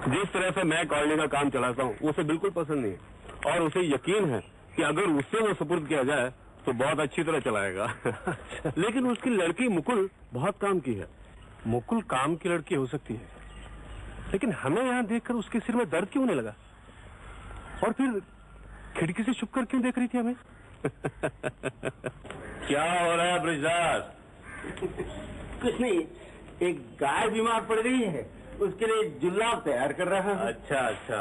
जिस तरह से मैं कॉलोनी का काम चलाता हूँ उसे बिल्कुल पसंद नहीं है, और उसे यकीन है कि अगर उससे वो सुपुर्द किया जाए तो बहुत अच्छी तरह चलाएगा। लेकिन उसकी लड़की मुकुल बहुत काम की है। मुकुल काम की लड़की हो सकती है, लेकिन हमें यहाँ देखकर उसके सिर में दर्द क्यों नहीं लगा? और फिर खिड़की से छुपकर क्यों देख रही थी हमें? क्या हो रहा है ब्रिजदास? कुछ नहीं, एक गाय बीमार पड़ गई है, उसके लिए जुल्लाब तैयार कर रहा हूं। अच्छा अच्छा,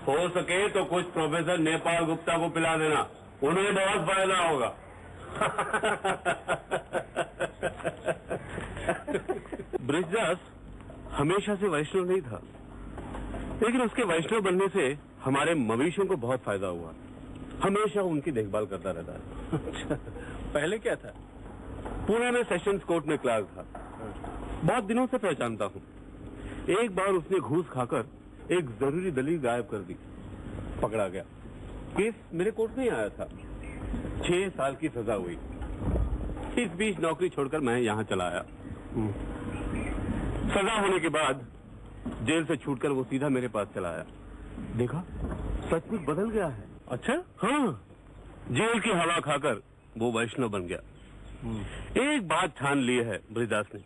हो सके तो कुछ प्रोफेसर नेपाल गुप्ता को पिला देना, उन्हें बहुत फायदा होगा। ब्रिजदास हमेशा से वैष्णव नहीं था, लेकिन उसके वैष्णव बनने से हमारे मवेशियों को बहुत फायदा हुआ। हमेशा उनकी देखभाल करता रहता है। अच्छा, पहले क्या था? पुणे में सेशंस कोर्ट में क्लार्क था। बहुत दिनों से पहचानता हूँ। एक बार उसने घूस खाकर एक जरूरी दलील गायब कर दी, पकड़ा गया। केस मेरे कोर्ट में ही आया था। 6 साल की सजा हुई। इस बीच नौकरी छोड़कर मैं यहाँ चला आया। सजा होने के बाद जेल से छूटकर वो सीधा मेरे पास चला आया। देखा, सचमुच बदल गया है। अच्छा? हाँ, जेल की हवा खाकर वो वैष्णव बन गया। एक बात ठान ली है ब्रिजदास ने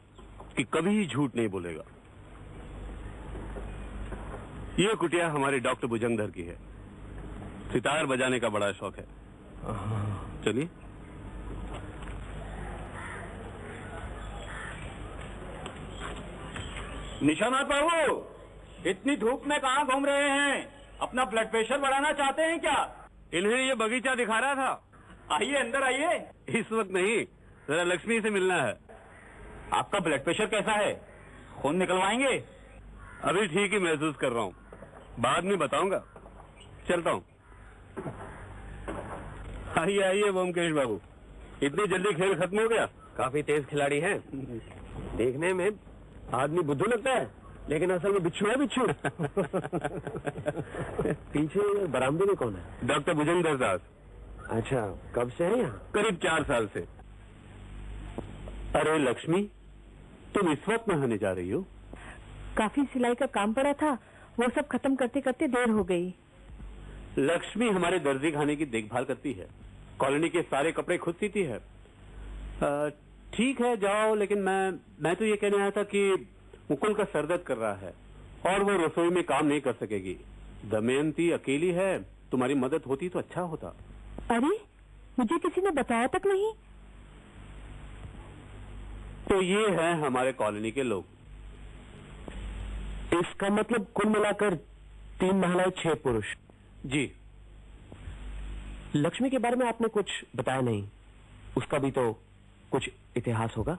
कि कभी झूठ नहीं बोलेगा। ये कुटिया हमारे डॉक्टर भुजंगधर की है। सितार बजाने का बड़ा शौक है। चलिए। निशानाथ बाबू, इतनी धूप में कहाँ घूम रहे हैं? अपना ब्लड प्रेशर बढ़ाना चाहते हैं क्या? इन्हें ये बगीचा दिखा रहा था। आइए, अंदर आइए। इस वक्त नहीं, जरा लक्ष्मी से मिलना है। आपका ब्लड प्रेशर कैसा है? खून निकलवाएंगे? अभी ठीक ही महसूस कर रहा हूँ, बाद में बताऊंगा। चलता हूँ। आइए आइए ब्योमकेश बाबू, इतनी जल्दी खेल खत्म हो गया? काफी तेज खिलाड़ी हैं। देखने में आदमी बुद्धू लगता है, लेकिन असल में बिच्छू है, बिच्छू। पीछे बरामदे में कौन है? डॉक्टर भुजंगधर दास। अच्छा, कब से है यहाँ? करीब 4 साल से। अरे लक्ष्मी, तुम इस वक्त नहाने जा रही हो? काफी सिलाई का काम पड़ा था, वो सब खत्म करते करते देर हो गई। लक्ष्मी हमारे दर्जी खाने की देखभाल करती है, कॉलोनी के सारे कपड़े खुद सीती है। ठीक है, जाओ, लेकिन मैं तो ये कहने आया था कि मुकुल का सर दर्द कर रहा है और वो रसोई में काम नहीं कर सकेगी। दमयंती अकेली है, तुम्हारी मदद होती तो अच्छा होता। अरे, मुझे किसी ने बताया तक नहीं। तो ये है हमारे कॉलोनी के लोग। इसका मतलब कुल मिलाकर 3 महिलाएं 6 पुरुष। जी। लक्ष्मी के बारे में आपने कुछ बताया नहीं, उसका भी तो कुछ इतिहास होगा।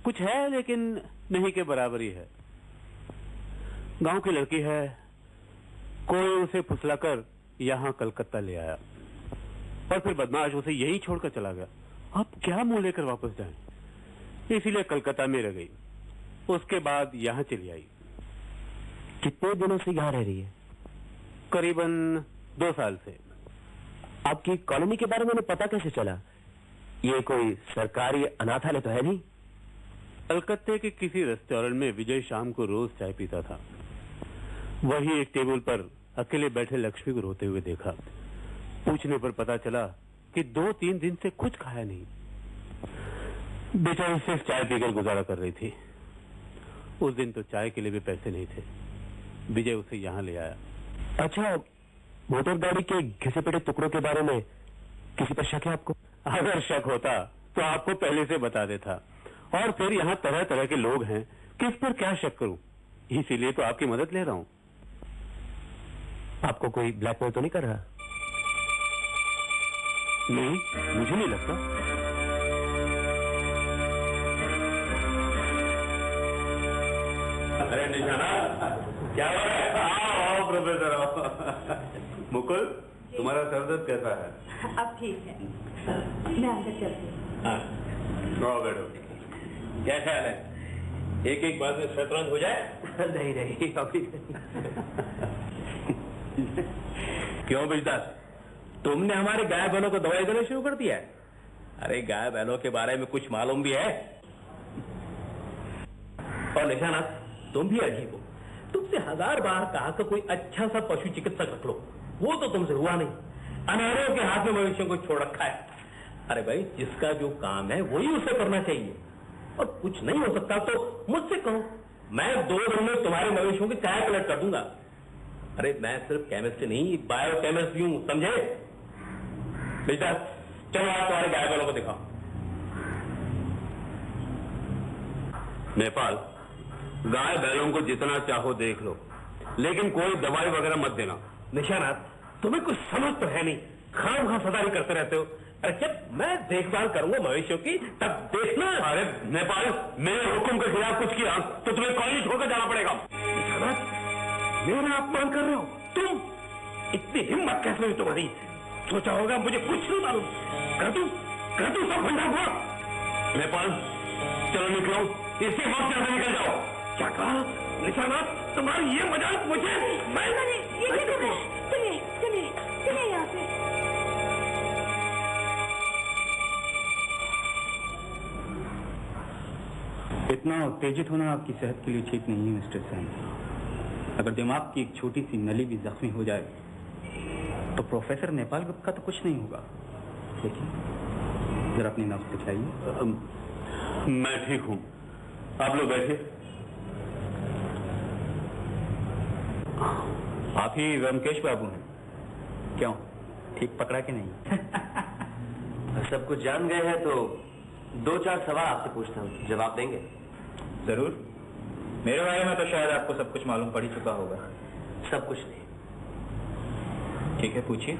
कुछ है, लेकिन नहीं के बराबर ही है। गांव की लड़की है, कोई उसे फुसलाकर यहाँ कलकत्ता ले आया और फिर बदमाश उसे यहीं छोड़कर चला गया। अब क्या मुंह लेकर वापस जाएं? इसीलिए कलकत्ता में रह गई। उसके बाद यहाँ चली आई। कितने दिनों से यहाँ रह रही है? करीबन 2 साल से। आपकी कॉलोनी के बारे में पता कैसे चला? ये कोई सरकारी अनाथालय तो है नहीं? कलकत्ते के किसी रेस्टोरेंट में विजय शाम को रोज चाय पीता था। वही एक टेबल पर अकेले बैठे लक्ष्मी को रोते हुए देखा। पूछने पर पता चला कि 2-3 दिन से कुछ खाया नहीं। बेचारी सिर्फ चाय पीकर गुजारा कर रही थी। उस दिन तो चाय के लिए भी पैसे नहीं थे। विजय उसे यहाँ ले आया। अच्छा, मोटर गाड़ी के घिसे पिटे टुकड़ों के बारे में किसी पर शक है आपको? अगर शक होता तो आपको पहले से बता देता। और फिर यहाँ तरह तरह के लोग हैं, किस पर क्या शक करूं? इसीलिए तो आपकी मदद ले रहा हूं। आपको कोई ब्लैकमेल तो नहीं कर रहा? नहीं, मुझे नहीं लगता। अरे निशाना, क्या हो रहा है? आओ प्रोफेसर, आओ। मुकुल, तुम्हारा सर दर्द कैसा है? अब ठीक है, मैं अंदर चलती हूँ। हाँ, बैठो। क्या ख्याल है, एक एक बार में शतरंज हो जाए? नहीं नहीं, अभी क्यों बिजदास, तुमने हमारे गाय बैलों को दवाई देना शुरू कर दिया है? अरे गाय बैलों के बारे में कुछ मालूम भी है? और निशानाथ, तुम भी अजीब हो। तुमसे 1000 बार कहा कि कोई अच्छा सा पशु चिकित्सक रख लो, वो तो तुमसे हुआ नहीं। अनारों के हाथ में मवेशियों को छोड़ रखा है। अरे भाई, जिसका जो काम है वही उसे करना चाहिए, और कुछ नहीं हो सकता तो मुझसे कहो, मैं 2 दिन में तुम्हारे मवेशियों की चाय पलट कर दूंगा। अरे मैं सिर्फ केमिस्ट नहीं, बायो केमिस्ट भी हूं, समझे? बेटा चलो आप तुम्हारे गाय बैलों को दिखाओ। नेपाल, गाय बैलों को जितना चाहो देख लो, लेकिन कोई दवाई वगैरह मत देना। निशानाथ, तुम्हें कुछ समझ तो है नहीं, खाम सदारी करते रहते हो। अरे जब मैं देखभाल करूंगा मवेशियों की तब देखना। अरे नेपाल, मेरे हुक्म के खिलाफ कुछ किया तो तुम्हें कॉलेज छोड़कर जाना पड़ेगा। निशानाथ, मेरा अपमान कर रहे हो तुम? इतनी हिम्मत कैसे हुई तुम्हारी? सोचा होगा मुझे कुछ नहीं मालूम। कर दू सब भंडा हुआ। नेपाल, चलो निकलो, इसी वक्त से निकल जाओ। क्या कहा निशानाथ? तुम्हारी ये मजाक मुझे? मैं चलिए यहाँ से। इतना उत्तेजित होना आपकी सेहत के लिए ठीक नहीं है मिस्टर सैन। अगर दिमाग की एक छोटी सी नली भी जख्मी हो जाए तो प्रोफेसर नेपाल गुप्ता का तो कुछ नहीं होगा। देखिए, जरा अपनी नब्ज दिखाइए। मैं ठीक हूं, आप लोग बैठिए। आप ही रमकेश बाबू हैं? क्यों, ठीक पकड़ा कि नहीं? सब कुछ जान गए हैं तो 2-4 सवाल आपसे पूछता हूँ, जवाब देंगे? जरूर। मेरे बारे में तो शायद आपको सब कुछ मालूम पड़ ही चुका होगा। सब कुछ नहीं। ठीक है, पूछिए।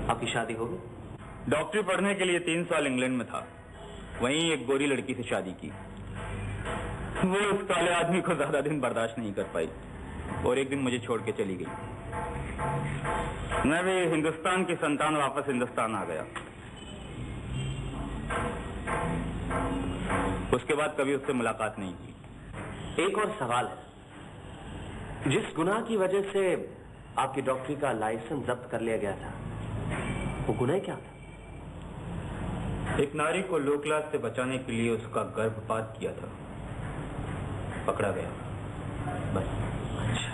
आपकी शादी होगी? डॉक्टरी पढ़ने के लिए 3 साल इंग्लैंड में था, वहीं एक गोरी लड़की से शादी की। वो उस काले आदमी को ज्यादा दिन बर्दाश्त नहीं कर पाई और एक दिन मुझे छोड़ के चली गई। मैं भी हिंदुस्तान की संतान वापस हिंदुस्तान आ गया। उसके बाद कभी उससे मुलाकात नहीं की। एक और सवाल है, जिस गुनाह की वजह से आपकी डॉक्टरी का लाइसेंस जब्त कर लिया गया था, वो गुनाह क्या था? एक नारी को लो क्लास से बचाने के लिए उसका गर्भपात किया था, पकड़ा गया, बस। अच्छा,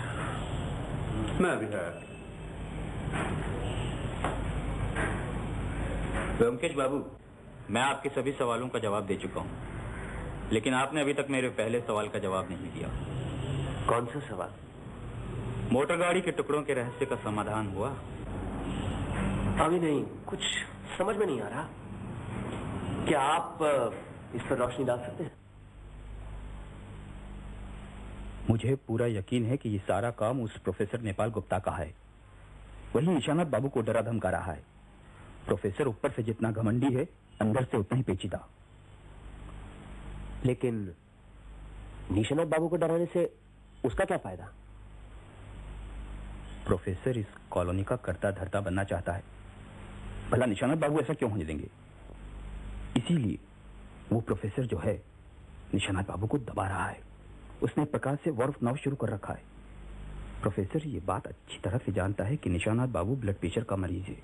मैं भी है। रमकेश बाबू, मैं आपके सभी सवालों का जवाब दे चुका हूं, लेकिन आपने अभी तक मेरे पहले सवाल का जवाब नहीं दिया। कौन सा सवाल? मोटर गाड़ी के टुकड़ों के रहस्य का समाधान हुआ? अभी नहीं, कुछ समझ में नहीं आ रहा। क्या आप इस पर रोशनी डाल सकते हैं? मुझे पूरा यकीन है कि ये सारा काम उस प्रोफेसर नेपाल गुप्ता का है। वही निशानाथ बाबू को डरा धमका रहा है। प्रोफेसर ऊपर से जितना घमंडी है, अंदर से उतना ही पेचीदा। लेकिन निशानाथ बाबू को डराने से उसका क्या फायदा? प्रोफेसर इस कॉलोनी का कर्ता धर्ता बनना चाहता है। भला निशानाथ बाबू ऐसा क्यों होने देंगे? इसीलिए वो प्रोफेसर जो है निशानाथ बाबू को दबा रहा है। उसने प्रकाश से वर्फ नाव शुरू कर रखा है। प्रोफेसर ये बात अच्छी तरह से जानता है कि निशानाथ बाबू ब्लड प्रेशर का मरीज है।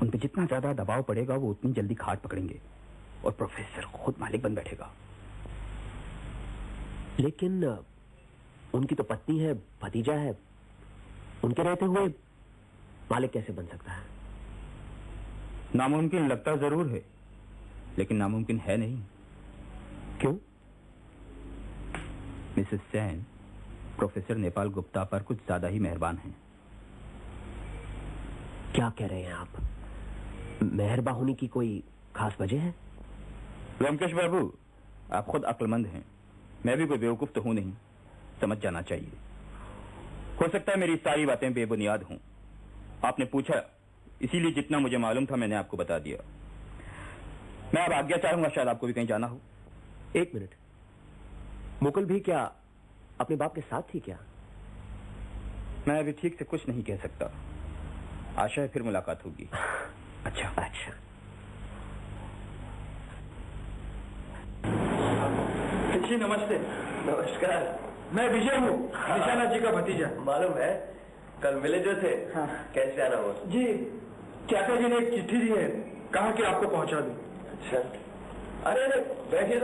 उन पर जितना ज्यादा दबाव पड़ेगा वो उतनी जल्दी खाट पकड़ेंगे और प्रोफेसर खुद मालिक बन बैठेगा। लेकिन उनकी तो पत्नी है, भतीजा है, उनके रहते हुए मालिक कैसे बन सकता है? नामुमकिन लगता जरूर है, लेकिन नामुमकिन है नहीं। क्यों? मिसेस सैन प्रोफेसर नेपाल गुप्ता पर कुछ ज्यादा ही मेहरबान हैं। क्या कह रहे हैं आप? मेहरबा होने की कोई खास वजह है? रमकेश बाबू, आप खुद अक्लमंद हैं, मैं भी कोई बेवकूफ तो हूं नहीं, समझ जाना चाहिए। हो सकता है मेरी सारी बातें बेबुनियाद हों। आपने पूछा, इसीलिए जितना मुझे मालूम था मैंने आपको बता दिया। मैं अब आज्ञा चाहूंगा, शायद आपको भी कहीं जाना हो। 1 मिनट, मुकुल भी क्या अपने बाप के साथ थी क्या? मैं अभी ठीक से कुछ नहीं कह सकता। आशा है फिर मुलाकात होगी। अच्छा अच्छा। जी नमस्ते। नमस्कार। मैं विजय हूँ, निशानाथ जी का भतीजा। मालूम है, कल मिले जो थे। हाँ। कैसे आना हुआ? जी, चाचा जी ने एक चिट्ठी दी है, कहा कि आपको पहुंचा दूं। अच्छा, अरे बैठिए।